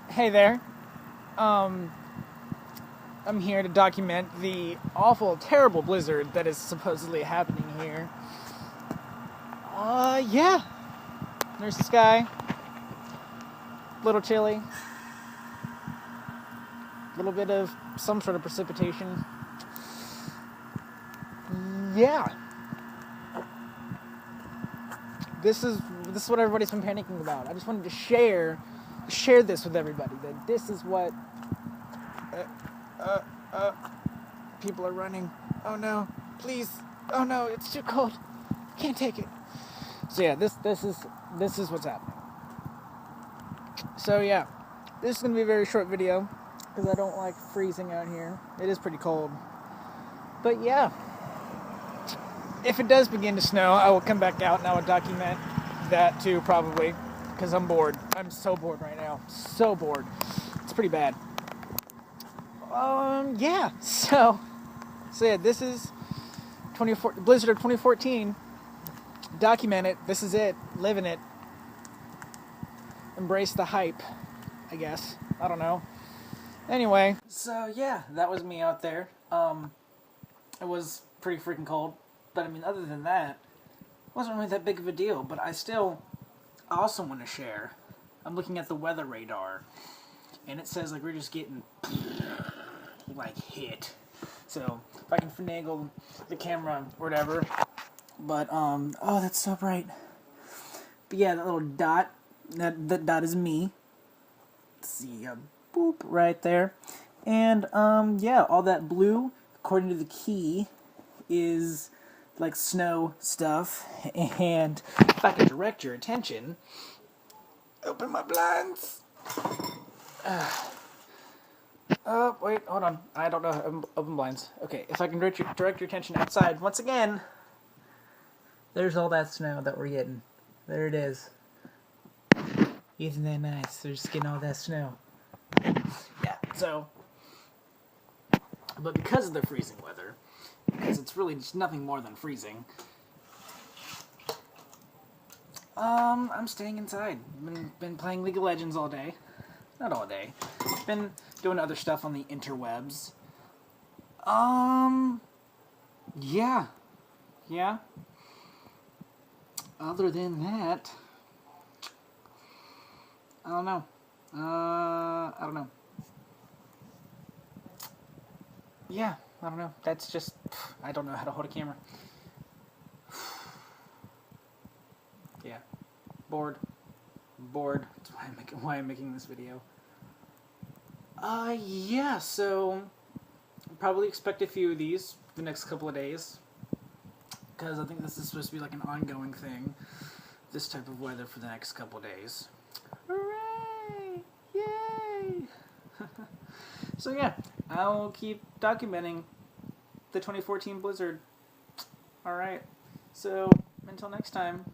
Hey there. Um, I'm here to document the awful, terrible blizzard that is supposedly happening here. Yeah. There's the sky. Little chilly. Little bit of some sort of precipitation. Yeah. This is what everybody's been panicking about. I just wanted to share this with everybody. That this is what people are running. Oh no, please. Oh no, it's too cold. Can't take it. So yeah, this is what's happening. So yeah, this is gonna be a very short video because I don't like freezing out here. It is pretty cold. But yeah, if it does begin to snow, I will come back out and I will document that too, probably, because I'm bored. I'm so bored right now. So bored. It's pretty bad. Yeah. So yeah, this is Blizzard of 2014. Document it. This is it. Live in it. Embrace the hype, I guess. I don't know. Anyway, so yeah, that was me out there. It was pretty freaking cold, but I mean, other than that, it wasn't really that big of a deal. But I also want to share. I'm looking at the weather radar, and it says like we're just getting like hit. So if I can finagle the camera or whatever. But oh, that's so bright. But yeah, that little dot. That dot is me. Let's see, boop right there, and yeah, all that blue, according to the key, is like snow stuff. And if I can direct your attention, open my blinds. Oh wait, hold on. I don't know. Open blinds. Okay, if I can direct your attention outside once again. There's all that snow that we're getting. There it is. Isn't that nice? They're just getting all that snow. Yeah, so... But because of the freezing weather, because it's really just nothing more than freezing, I'm staying inside. Been playing League of Legends all day. Not all day. Been doing other stuff on the interwebs. Yeah. Yeah. Other than that... I don't know. I don't know. Yeah, I don't know. That's just... I don't know how to hold a camera. Yeah. Bored. That's why I'm making this video. Yeah, so... probably expect a few of these the next couple of days. Because I think this is supposed to be like an ongoing thing. This type of weather for the next couple of days. Hooray! Yay! So yeah, I'll keep documenting the 2014 blizzard. Alright, so until next time.